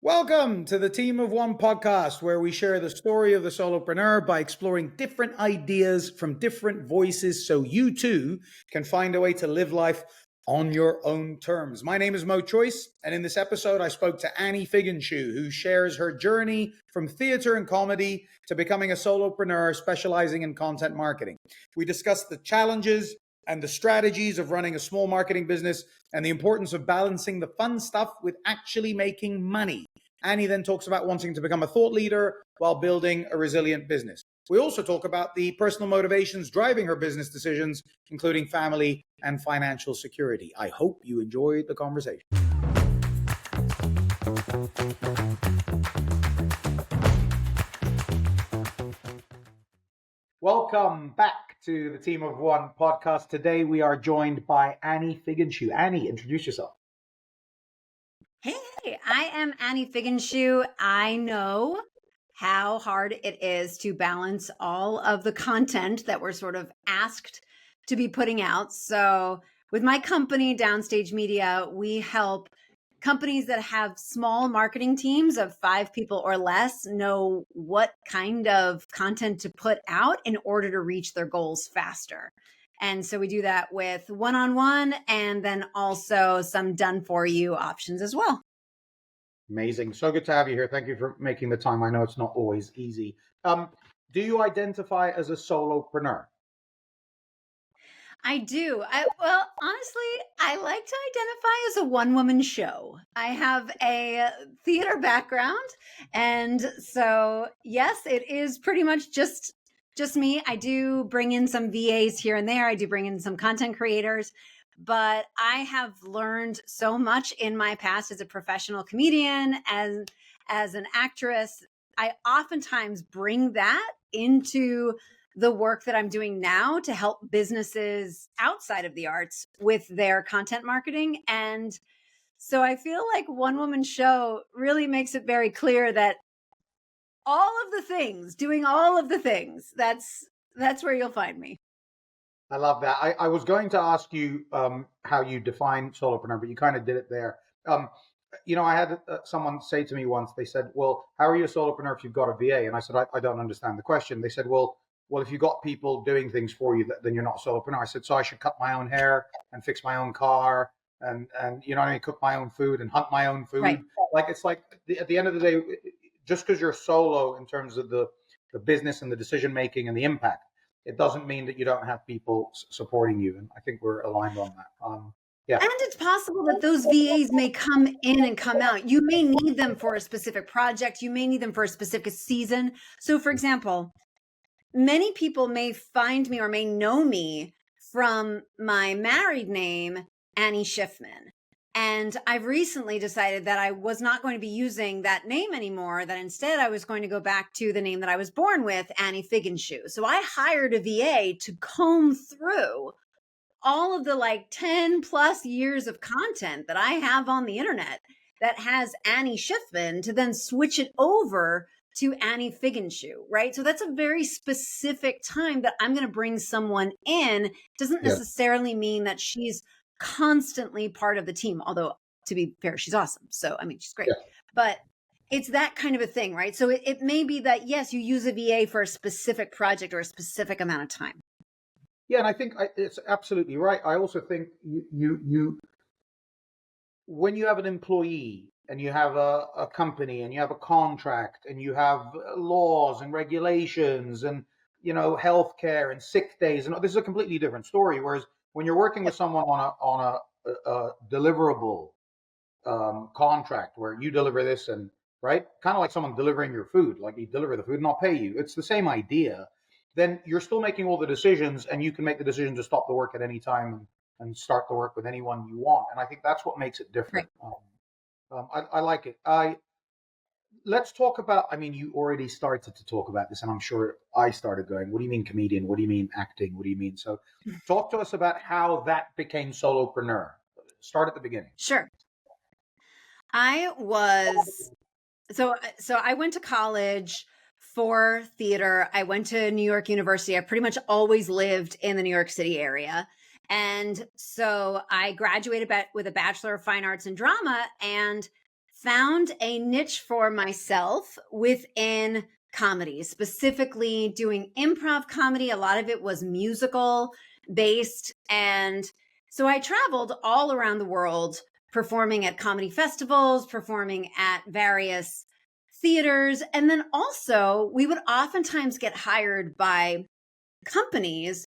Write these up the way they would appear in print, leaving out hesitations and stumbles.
Welcome to the Team of One podcast, where we share the story of the solopreneur by exploring different ideas from different voices so you too can find a way to live life on your own terms. My name is Mo Choice, and in this episode, I spoke to Annie Figenshu, who shares her journey from theater and comedy to becoming a solopreneur specializing in content marketing. We discussed the challenges and the strategies of running a small marketing business and the importance of balancing the fun stuff with actually making money. Annie then talks about wanting to become a thought leader while building a resilient business. We also talk about the personal motivations driving her business decisions, including family and financial security. I hope you enjoyed the conversation. Welcome back to the Team of One podcast. Today we are joined by Annie Figenshu. Annie, introduce yourself. Hey, I am Annie Figenshu. I know how hard it is to balance all of the content that we're sort of asked to be putting out. So with my company, Downstage Media, we help companies that have small marketing teams of 5 people or less know what kind of content to put out in order to reach their goals faster. And so we do that with one-on-one and then also some done-for-you options as well. Amazing. So good to have you here. Thank you for making the time. I know it's not always easy. Do you identify as a solopreneur? I do. Well, honestly, I like to identify as a one-woman show. I have a theater background, and so yes, it is pretty much just me. I do bring in some VAs here and there. I do bring in some content creators, but I have learned so much in my past as a professional comedian, as an actress. I oftentimes bring that into the work that I'm doing now to help businesses outside of the arts with their content marketing. And so I feel like One Woman Show really makes it very clear that doing all of the things, that's where you'll find me. I love that. I was going to ask you how you define solopreneur, but you kind of did it there. I had someone say to me once, they said, well, how are you a solopreneur if you've got a VA? And I said, I don't understand the question. They said, well, if you've got people doing things for you, then you're not a solopreneur. I said, so I should cut my own hair and fix my own car and cook my own food and hunt my own food. Right. It's like at the end of the day, just because you're solo in terms of the business and the decision making and the impact, it doesn't mean that you don't have people supporting you. And I think we're aligned on that. Yeah. And it's possible that those VAs may come in and come out. You may need them for a specific project. You may need them for a specific season. So for example, many people may find me or may know me from my married name, Annie Schiffman. And I've recently decided that I was not going to be using that name anymore, that instead I was going to go back to the name that I was born with, Annie Figenshu. So I hired a VA to comb through all of the 10 plus years of content that I have on the internet that has Annie Schiffman to then switch it over to Annie Figenshu, right? So that's a very specific time that I'm going to bring someone in. Doesn't necessarily mean that she's constantly part of the team, although to be fair, she's awesome. So, I mean, she's great, but it's that kind of a thing, right? So it may be that, yes, you use a VA for a specific project or a specific amount of time. Yeah, and I think it's absolutely right. I also think you when you have an employee and you have a company and you have a contract and you have laws and regulations and healthcare and sick days, and this is a completely different story. Whereas when you're working with someone on a deliverable contract where you deliver this and right, kind of like someone delivering your food, like you deliver the food and I'll pay you. It's the same idea. Then you're still making all the decisions, and you can make the decision to stop the work at any time and start the work with anyone you want. And I think that's what makes it different. Right. I like it. Let's talk about, you already started to talk about this, and I'm sure I started going, what do you mean comedian? What do you mean acting? What do you mean? So talk to us about how that became solopreneur. Start at the beginning. Sure. So I went to college for theater. I went to New York University. I pretty much always lived in the New York City area. And so I graduated with a Bachelor of Fine Arts in Drama and found a niche for myself within comedy, specifically doing improv comedy. A lot of it was musical based. And so I traveled all around the world performing at comedy festivals, performing at various theaters. And then also, we would oftentimes get hired by companies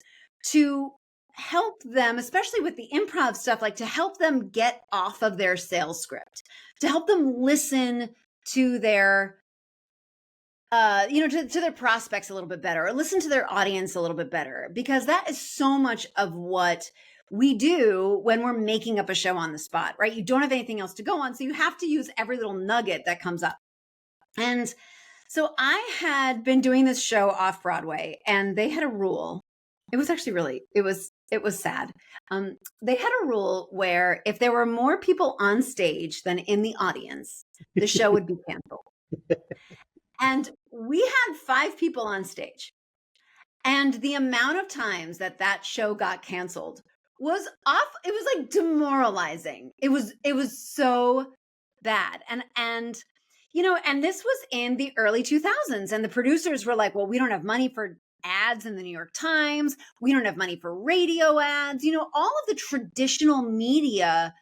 to help them, especially with the improv stuff, like to help them get off of their sales script, to help them listen to their to their prospects a little bit better, or listen to their audience a little bit better, because that is so much of what we do when we're making up a show on the spot, right? You don't have anything else to go on, so you have to use every little nugget that comes up. And so I had been doing this show off Broadway, and they had a rule. It was actually really, it was sad. They had a rule where if there were more people on stage than in the audience, the show would be canceled. And we had 5 people on stage. And the amount of times that that show got canceled was off. It was like demoralizing. It was so bad. And this was in the early 2000s. And the producers were like, well, we don't have money for ads in the New York Times. We don't have money for radio ads. All of the traditional media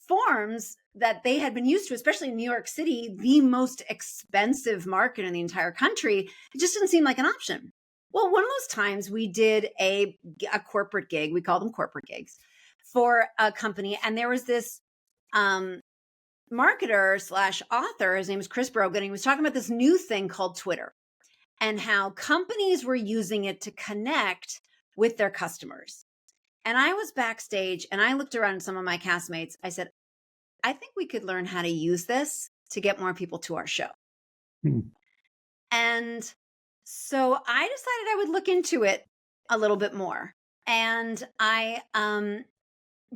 forms that they had been used to, especially in New York City, the most expensive market in the entire country. It just didn't seem like an option. Well, one of those times we did a corporate gig, we call them corporate gigs, for a company. And there was this marketer / author, his name is Chris Brogan. He was talking about this new thing called Twitter and how companies were using it to connect with their customers. And I was backstage and I looked around at some of my castmates. I said, I think we could learn how to use this to get more people to our show. And so I decided I would look into it a little bit more. And I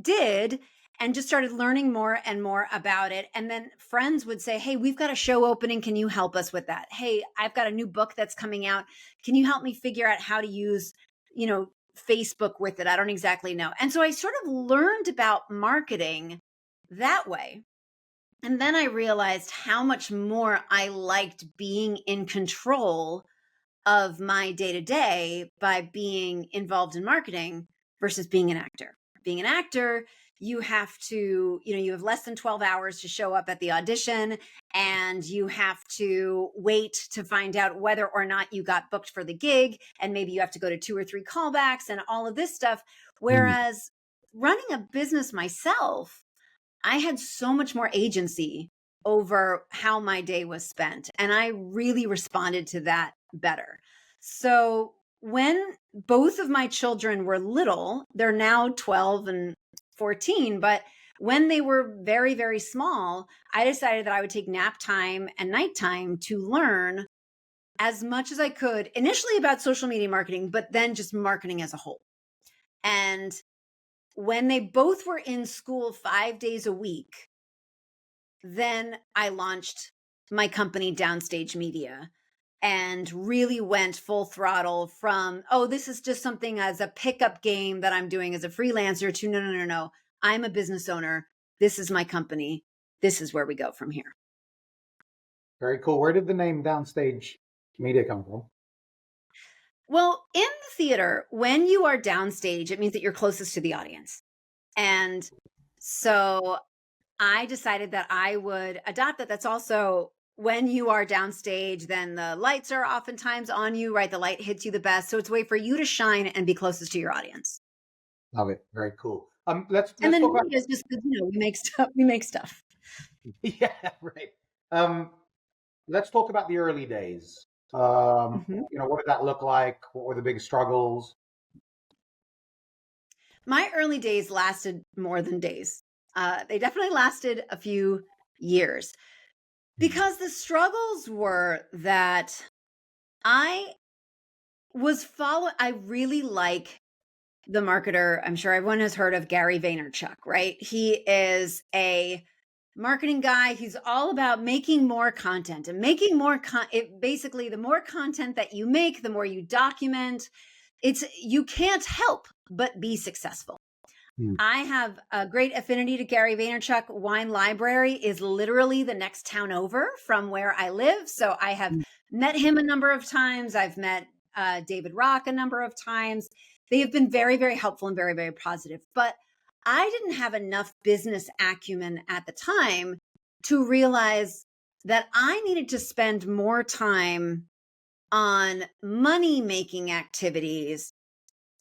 did, and just started learning more and more about it. And then friends would say, hey, we've got a show opening. Can you help us with that? Hey, I've got a new book that's coming out. Can you help me figure out how to use, Facebook with it? I don't exactly know. And so I sort of learned about marketing that way. And then I realized how much more I liked being in control of my day-to-day by being involved in marketing versus being an actor. Being an actor, you have to, you have less than 12 hours to show up at the audition, and you have to wait to find out whether or not you got booked for the gig. And maybe you have to go to 2 or 3 callbacks and all of this stuff. Whereas running a business myself, I had so much more agency over how my day was spent. And I really responded to that better. So when both of my children were little, they're now 12 and 14, but when they were very, very small, I decided that I would take nap time and nighttime to learn as much as I could, initially about social media marketing, but then just marketing as a whole. And when they both were in school 5 days a week, then I launched my company, Downstage Media, and really went full throttle from, this is just something as a pickup game that I'm doing as a freelancer, to no. I'm a business owner. This is my company. This is where we go from here. Very cool. Where did the name Downstage Media come from? Well, in the theater, when you are downstage, it means that you're closest to the audience. And so I decided that I would adopt that. That's also when you are downstage, then the lights are oftentimes on you, right? The light hits you the best. So it's a way for you to shine and be closest to your audience. Love it. Very cool. Let's and then talk about... it's just, we make stuff. Yeah, right. Let's talk about the early days. What did that look like? What were the big struggles? My early days lasted more than days. They definitely lasted a few years, because the struggles were that I really like the marketer. I'm sure everyone has heard of Gary Vaynerchuk, right? He is a marketing guy. He's all about making more content and making more basically, the more content that you make, the more you document, you can't help but be successful. I have a great affinity to Gary Vaynerchuk. Wine Library is literally the next town over from where I live. So I have met him a number of times. I've met David Rock a number of times. They have been very, very helpful and very, very positive. But I didn't have enough business acumen at the time to realize that I needed to spend more time on money-making activities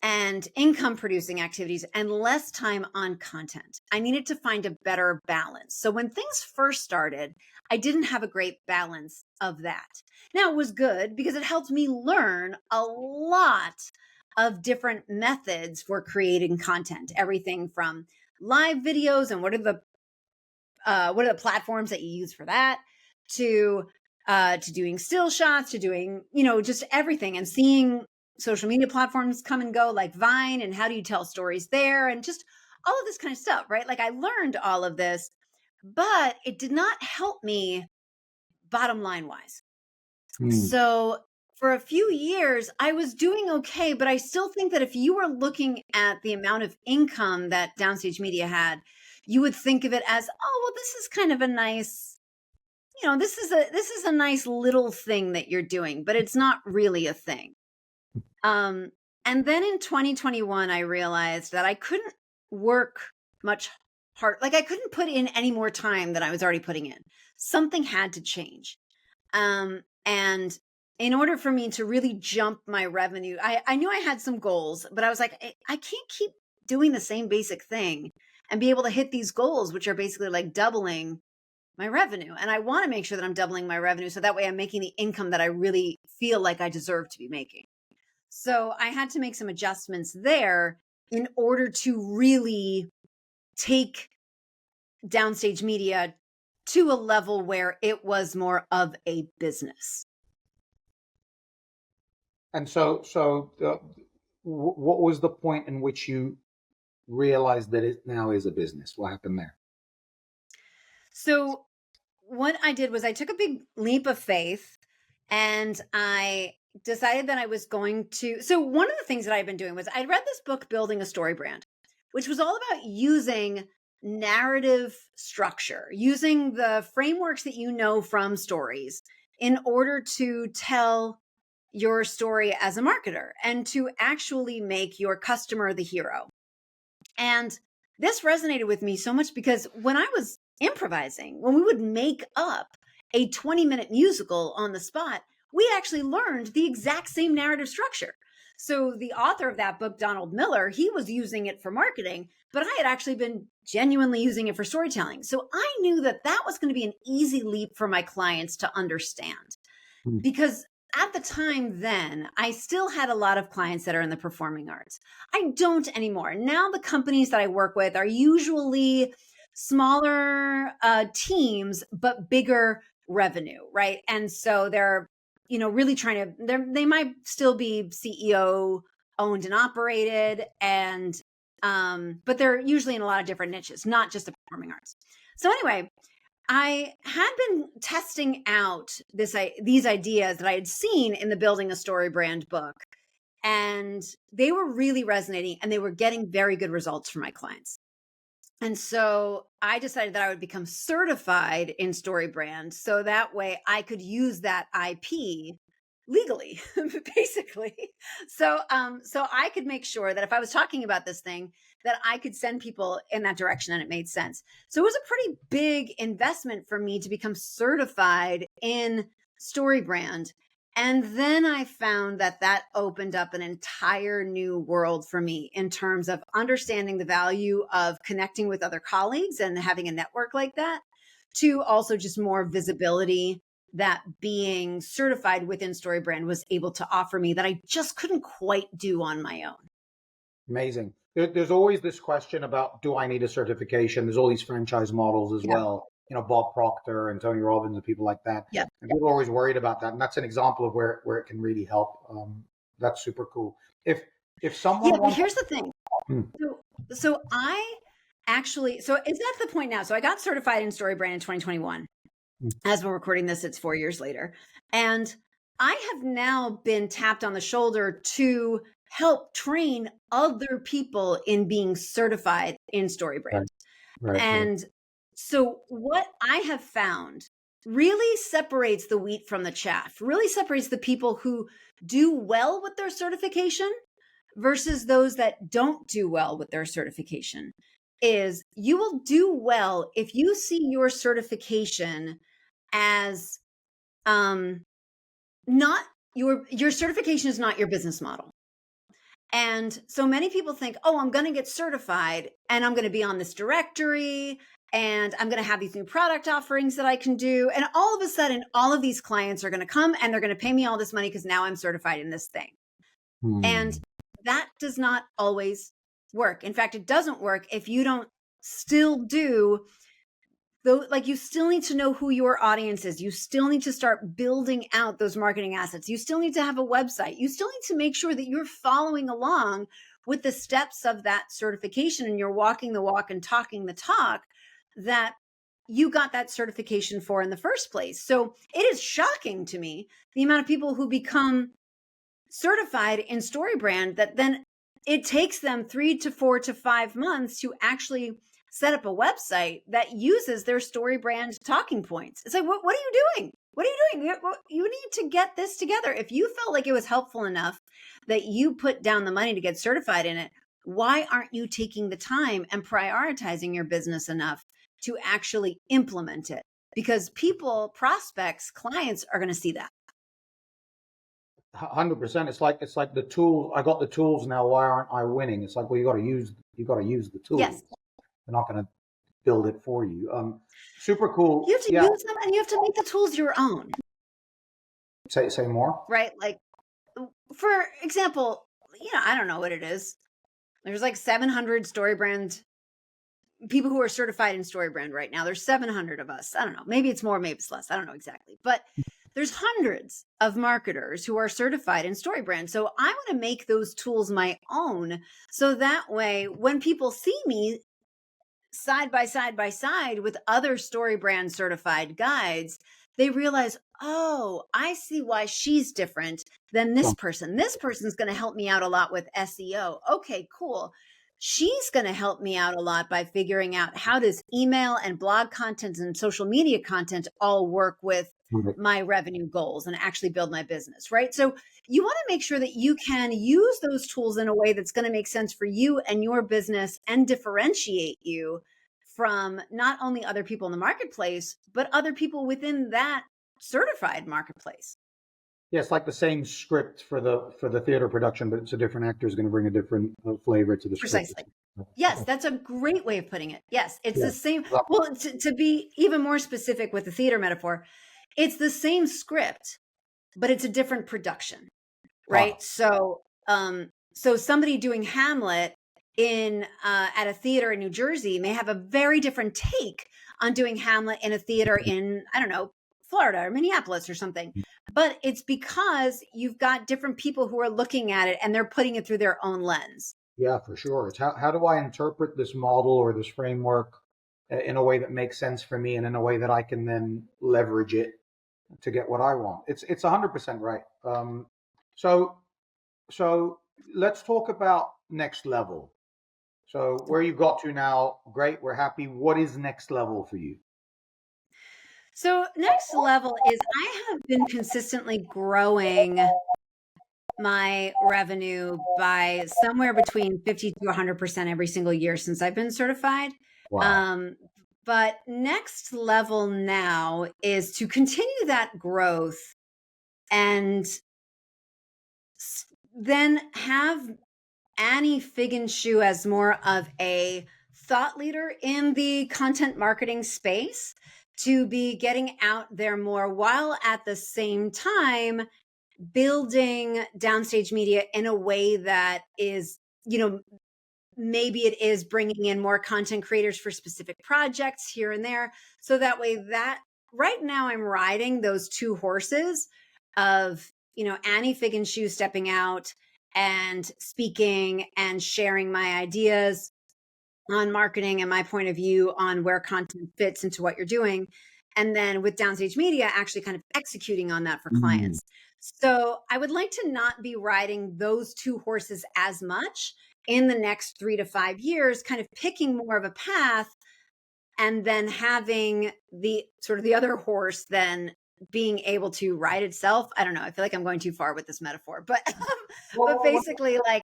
and income producing activities and less time on content. I needed to find a better balance. So when things first started, I didn't have a great balance of that. Now it was good because it helped me learn a lot of different methods for creating content, everything from live videos and what are the platforms that you use for that to doing still shots, to doing, just everything, and seeing social media platforms come and go like Vine, and how do you tell stories there, and just all of this kind of stuff, right? Like I learned all of this, but it did not help me bottom line wise. So for a few years, I was doing okay, but I still think that if you were looking at the amount of income that Downstage Media had, you would think of it as, oh, well, this is kind of a nice, this is a nice little thing that you're doing, but it's not really a thing. And then in 2021, I realized that I couldn't work much hard. Like I couldn't put in any more time than I was already putting in. Something had to change. And in order for me to really jump my revenue, I knew I had some goals, but I was like, I can't keep doing the same basic thing and be able to hit these goals, which are basically like doubling my revenue. And I want to make sure that I'm doubling my revenue so that way I'm making the income that I really feel like I deserve to be making. So I had to make some adjustments there in order to really take Downstage Media to a level where it was more of a business. And so what was the point in which you realized that it now is a business? What happened there? So what I did was I took a big leap of faith, and I decided that I was going to. So one of the things that I've been doing was I read this book, Building a Storybrand, which was all about using narrative structure, using the frameworks that you know from stories in order to tell your story as a marketer and to actually make your customer the hero. And this resonated with me so much because when I was improvising, when we would make up a 20-minute musical on the spot, we actually learned the exact same narrative structure. So the author of that book, Donald Miller, he was using it for marketing, but I had actually been genuinely using it for storytelling. So I knew that that was going to be an easy leap for my clients to understand. Because at the time then, I still had a lot of clients that are in the performing arts. I don't anymore. Now the companies that I work with are usually smaller teams, but bigger revenue, right? And so they're, really trying to, they might still be CEO owned and operated, and but they're usually in a lot of different niches, not just the performing arts. So anyway, I had been testing out these ideas that I had seen in the Building a Storybrand book, and they were really resonating, and they were getting very good results for my clients. And so I decided that I would become certified in Storybrand so that way I could use that IP legally, basically. So I could make sure that if I was talking about this thing, that I could send people in that direction and it made sense. So it was a pretty big investment for me to become certified in Storybrand. And then I found that opened up an entire new world for me in terms of understanding the value of connecting with other colleagues and having a network like that, to also just more visibility that being certified within Storybrand was able to offer me that I just couldn't quite do on my own. Amazing. There's always this question about, do I need a certification? There's all these franchise models as well. Bob Proctor and Tony Robbins and people like that. Yeah. And people are always worried about that. And that's an example of where it can really help. That's super cool. If someone but here's the thing. So I actually, so it's at the point now. So I got certified in Storybrand in 2021. As we're recording this, it's 4 years later. And I have now been tapped on the shoulder to help train other people in being certified in Storybrand. Right. And so what I have found really separates the wheat from the chaff, really separates the people who do well with their certification versus those that don't do well with their certification, is you will do well if you see your certification as not your certification is not your business model. And so many people think, oh, I'm going to get certified and I'm going to be on this directory and I'm going to have these new product offerings that I can do. And all of a sudden, all of these clients are going to come and they're going to pay me all this money because now I'm certified in this thing. And that does not always work. In fact, it doesn't work if you don't still do though, like you still need to know who your audience is. You still need to start building out those marketing assets. You still need to have a website. You still need to make sure that you're following along with the steps of that certification and you're walking the walk and talking the talk that you got that certification for in the first place. So it is shocking to me the amount of people who become certified in Storybrand that then it takes them 3 to 4 to 5 months to actually set up a website that uses their Storybrand talking points. It's like, what are you doing? What are you doing? You need to get this together. If you felt like it was helpful enough that you put down the money to get certified in it, why aren't you taking the time and prioritizing your business enough to actually implement it? Because people, prospects, clients are going to see that. 100%. It's like the tool. I got the tools now. Why aren't I winning? It's like, well, you got to use the tools. Yes. They're not going to build it for you. Super cool. You have to use them and you have to make the tools your own. Say more. Right? Like, for example, I don't know what it is. There's like 700 Storybrand people who are certified in Storybrand right now. There's 700 of us. I don't know. Maybe it's more, maybe it's less. I don't know exactly. But there's hundreds of marketers who are certified in Storybrand. So I want to make those tools my own. So that way, when people see me side by side with other Storybrand certified guides, they realize, oh, I see why she's different than this person. This person's going to help me out a lot with SEO. Okay, cool. She's going to help me out a lot by figuring out how does email and blog content and social media content all work with my revenue goals and actually build my business, right? So you want to make sure that you can use those tools in a way that's going to make sense for you and your business and differentiate you from not only other people in the marketplace, but other people within that certified marketplace. Yeah, it's like the same script for the theater production, but it's a different actor is going to bring a different flavor to the script. Precisely. Yes, that's a great way of putting it. Yes, it's the same. Well, to be even more specific with the theater metaphor, it's the same script, but it's a different production, right? Wow. So somebody doing Hamlet in at a theater in New Jersey may have a very different take on doing Hamlet in a theater in, I don't know, Florida or Minneapolis or something. But it's because you've got different people who are looking at it and they're putting it through their own lens. Yeah, for sure. It's how do I interpret this model or this framework in a way that makes sense for me and in a way that I can then leverage it to get what I want. It's 100% right. So let's talk about next level. So where you got to now, great, we're happy. What is next level for you? So next level is I have been consistently growing my revenue by somewhere between 50 to 100% every single year since I've been certified. Wow. But next level now is to continue that growth and then have Annie Figenshu as more of a thought leader in the content marketing space, to be getting out there more while at the same time building Downstage Media in a way that is, maybe it is bringing in more content creators for specific projects here and there. So that way that right now I'm riding those two horses of, Annie Figenshu stepping out and speaking and sharing my ideas on marketing and my point of view on where content fits into what you're doing. And then with Downstage Media, actually kind of executing on that for clients. So I would like to not be riding those two horses as much in the next 3 to 5 years, kind of picking more of a path and then having the sort of the other horse then being able to ride itself. I don't know. I feel like I'm going too far with this metaphor, but Well, basically like,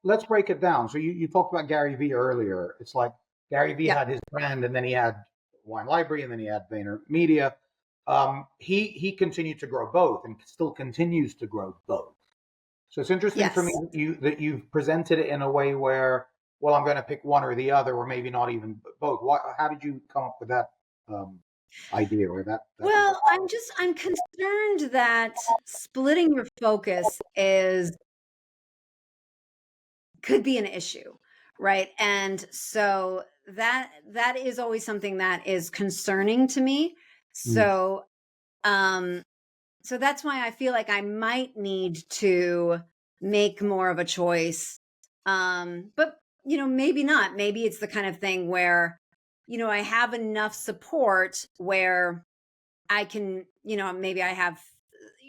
let's break it down. So you talked about Gary Vee earlier. It's like Gary Vee yeah, had his brand, and then he had Wine Library, and then he had Vayner Media. He continued to grow both, and still continues to grow both. So it's interesting for me yes. that you've presented it in a way where, well, I'm going to pick one or the other, or maybe not even both. How did you come up with that idea or that? Well, I'm concerned that splitting your focus could be an issue, right? And so that is always something that is concerning to me. Mm. So so that's why I feel like I might need to make more of a choice. But maybe not. Maybe it's the kind of thing where I have enough support where I can, maybe I have,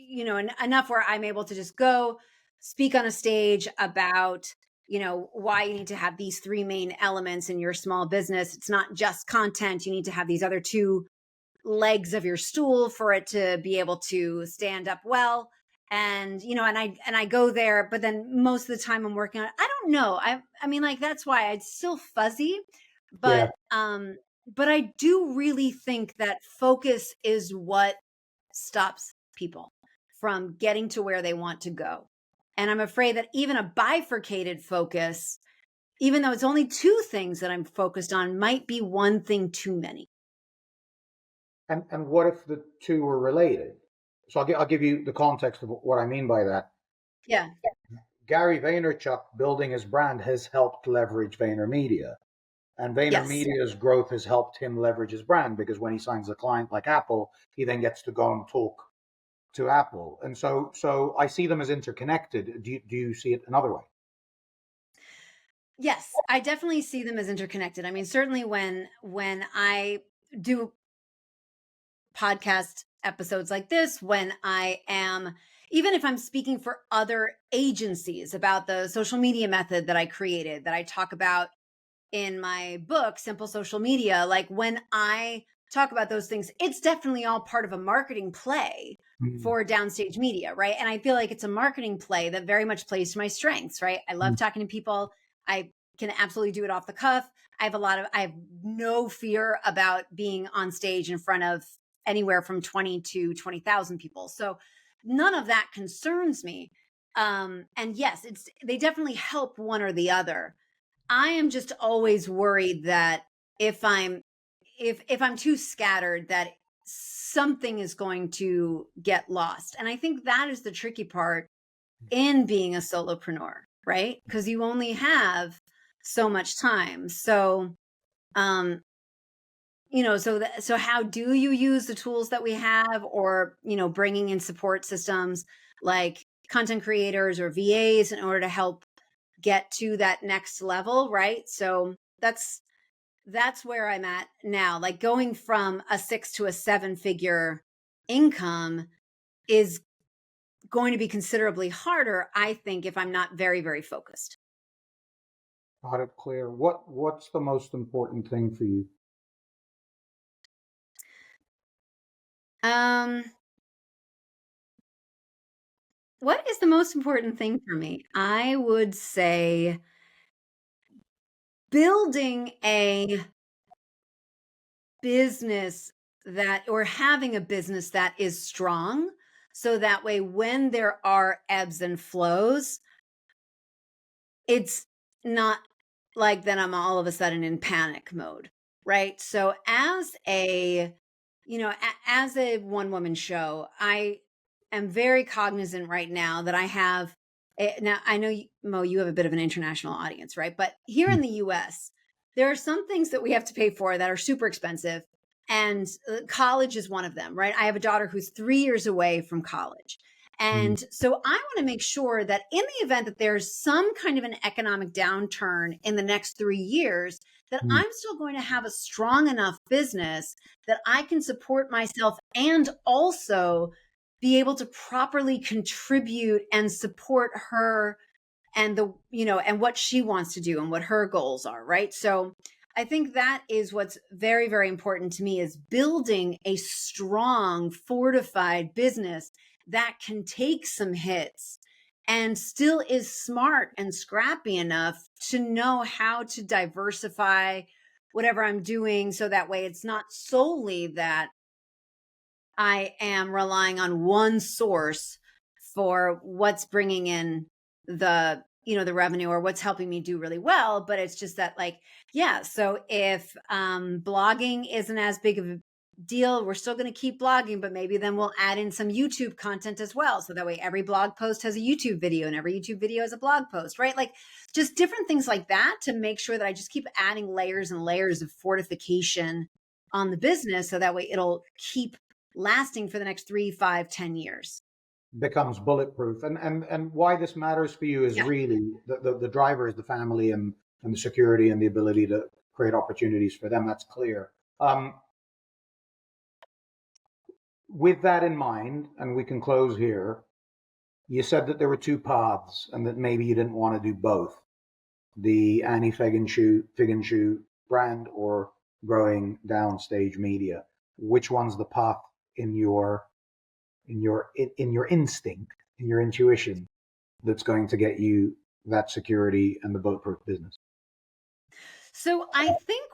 enough where I'm able to just go speak on a stage about, why you need to have these three main elements in your small business. It's not just content. You need to have these other two legs of your stool for it to be able to stand up well. And, and I go there, but then most of the time I'm working on it. I don't know. I mean, like, that's why it's still fuzzy, Yeah. but I do really think that focus is what stops people from getting to where they want to go. And I'm afraid that even a bifurcated focus, even though it's only two things that I'm focused on, might be one thing too many. And what if the two were related? So I'll give you the context of what I mean by that. Yeah. Gary Vaynerchuk building his brand has helped leverage VaynerMedia. And Yes. VaynerMedia's growth has helped him leverage his brand because when he signs a client like Apple, he then gets to go and talk to Apple. And so I see them as interconnected. Do you see it another way? Yes, I definitely see them as interconnected. I mean, certainly when I do podcast episodes like this, when I am, even if I'm speaking for other agencies about the social media method that I created, that I talk about in my book, Simple Social Media, like when I talk about those things, it's definitely all part of a marketing play Mm. for Downstage Media, right? And I feel like it's a marketing play that very much plays to my strengths, right? I love talking to people. I can absolutely do it off the cuff. I have no fear about being on stage in front of anywhere from 20 to 20,000 people. So none of that concerns me. And yes, they definitely help one or the other. I am just always worried that if I'm if I'm too scattered, that something is going to get lost. And I think that is the tricky part in being a solopreneur, right? Because you only have so much time. So so how do you use the tools that we have, or bringing in support systems like content creators or VAs in order to help get to that next level, right? So that's where I'm at now. Like going from a 6 to a 7-figure income is going to be considerably harder, I think, if I'm not very, very focused. Got it clear. What's the most important thing for you? Um, what is the most important thing for me? I would say building a business or having a business that is strong. So that way, when there are ebbs and flows, it's not like then I'm all of a sudden in panic mode, right? So as a one woman show, I am very cognizant right now that I have now I know Mo, you have a bit of an international audience, right? But here in the US, there are some things that we have to pay for that are super expensive. And college is one of them, right? I have a daughter who's 3 years away from college. And so I want to make sure that in the event that there's some kind of an economic downturn in the next 3 years, that Mm. I'm still going to have a strong enough business that I can support myself and also be able to properly contribute and support her and and what she wants to do and what her goals are, right? So I think that is what's very, very important to me, is building a strong, fortified business that can take some hits and still is smart and scrappy enough to know how to diversify whatever I'm doing. So that way it's not solely that I am relying on one source for what's bringing in the revenue or what's helping me do really well, but it's just that, like, yeah, so if blogging isn't as big of a deal, we're still going to keep blogging, but maybe then we'll add in some YouTube content as well, so that way every blog post has a YouTube video and every YouTube video has a blog post, right? Like, just different things like that to make sure that I just keep adding layers and layers of fortification on the business, so that way it'll keep lasting for the next 3, 5, 10 years. Becomes bulletproof. And why this matters for you is Yeah. really the driver is the family and the security and the ability to create opportunities for them. That's clear. With that in mind, and we can close here, you said that there were two paths and that maybe you didn't want to do both: the Annie Figenshu brand or growing Downstage Media. Which one's the path in your instinct, in your intuition, that's going to get you that security and the bulletproof business? So I think,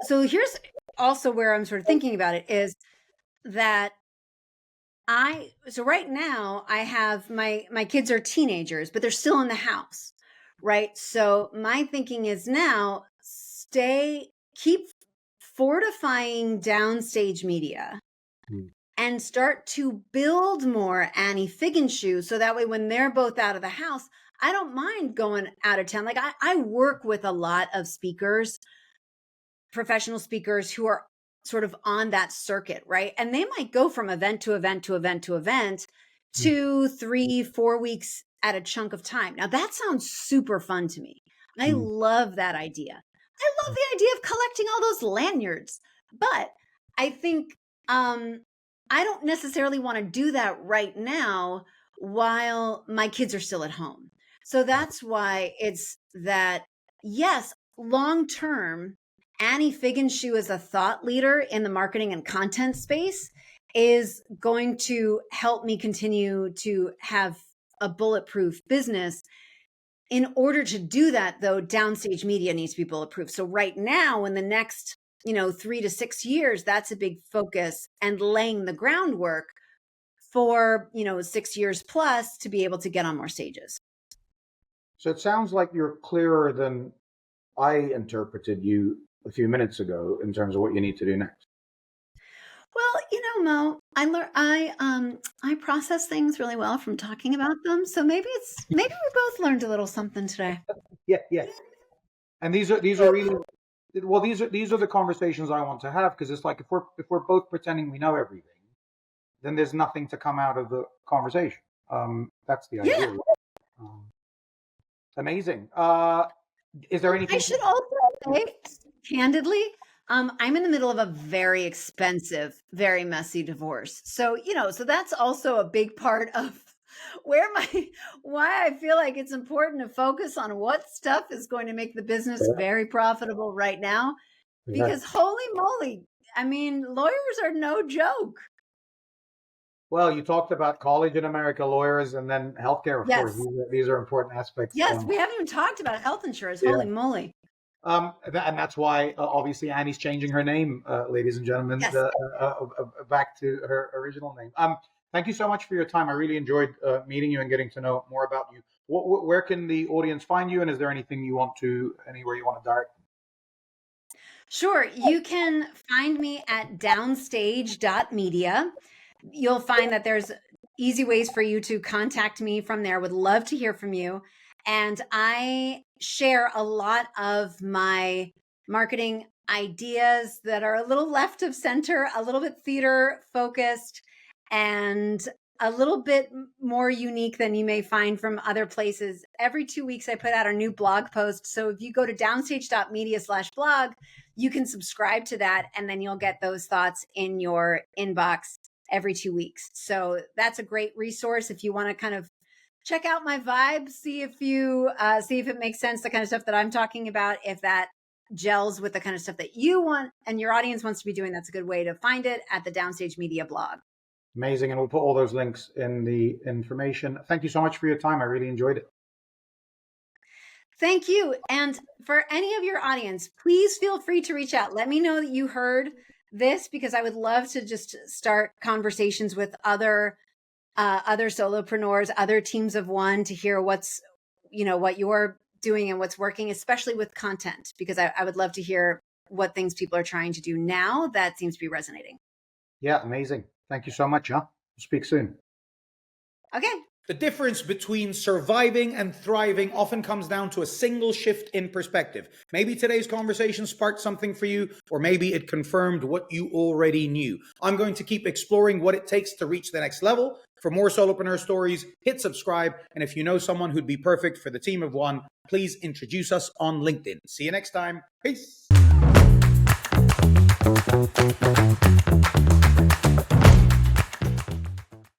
so here's also where I'm sort of thinking about it, is that so right now I have my kids are teenagers, but they're still in the house, right? So my thinking is now keep fortifying Downstage Media and start to build more Annie Figenshu, so that way when they're both out of the house, I don't mind going out of town. Like, I work with a lot of speakers, professional speakers, who are sort of on that circuit, right? And they might go from event to event to event to event, 2, 3, 4 weeks at a chunk of time. Now that sounds super fun to me. I love that idea. I love the idea of collecting all those lanyards, but I think I don't necessarily want to do that right now while my kids are still at home. So that's why it's that, yes, long term, Annie Figenshu as a thought leader in the marketing and content space is going to help me continue to have a bulletproof business. In order to do that, though, Downstage Media needs to be bulletproof. So right now, in the next 3 to 6 years, that's a big focus, and laying the groundwork for 6 years plus to be able to get on more stages. So it sounds like you're clearer than I interpreted you a few minutes ago in terms of what you need to do next. Well, Mo, I process things really well from talking about them. So maybe we both learned a little something today. Yeah. And these are really, well, these are the conversations I want to have, because it's like, if we're both pretending we know everything, then there's nothing to come out of the conversation. That's the idea. Yeah. Amazing. Is there anything? I should also say, candidly, I'm in the middle of a very expensive, very messy divorce. So, so that's also a big part of why I feel like it's important to focus on what stuff is going to make the business very profitable right now. Because holy moly, I mean, lawyers are no joke. Well, you talked about college in America, lawyers, and then healthcare, of course. These are important aspects. Yes, we haven't even talked about health insurance. Holy moly. And that's why, obviously, Annie's changing her name, ladies and gentlemen, back to her original name. Thank you so much for your time. I really enjoyed meeting you and getting to know more about you. Where can the audience find you? And is there anything anywhere you want to direct? Sure. You can find me at downstage.media. You'll find that there's easy ways for you to contact me from there. Would love to hear from you. And I share a lot of my marketing ideas that are a little left of center, a little bit theater focused, and a little bit more unique than you may find from other places. Every 2 weeks, I put out a new blog post. So if you go to downstage.media/blog, you can subscribe to that, and then you'll get those thoughts in your inbox every 2 weeks. So that's a great resource if you want to kind of check out my vibe, see if it makes sense, the kind of stuff that I'm talking about. If that gels with the kind of stuff that you want and your audience wants to be doing, that's a good way to find it at the Downstage Media blog. Amazing. And we'll put all those links in the information. Thank you so much for your time. I really enjoyed it. Thank you. And for any of your audience, please feel free to reach out. Let me know that you heard this, because I would love to just start conversations with other solopreneurs, other teams of one, to hear what you're doing and what's working, especially with content, because I would love to hear what things people are trying to do now that seems to be resonating. Yeah, amazing. Thank you so much. We'll speak soon. Okay. The difference between surviving and thriving often comes down to a single shift in perspective. Maybe today's conversation sparked something for you, or maybe it confirmed what you already knew. I'm going to keep exploring what it takes to reach the next level. For more solopreneur stories, hit subscribe. And if you know someone who'd be perfect for the team of one, please introduce us on LinkedIn. See you next time. Peace.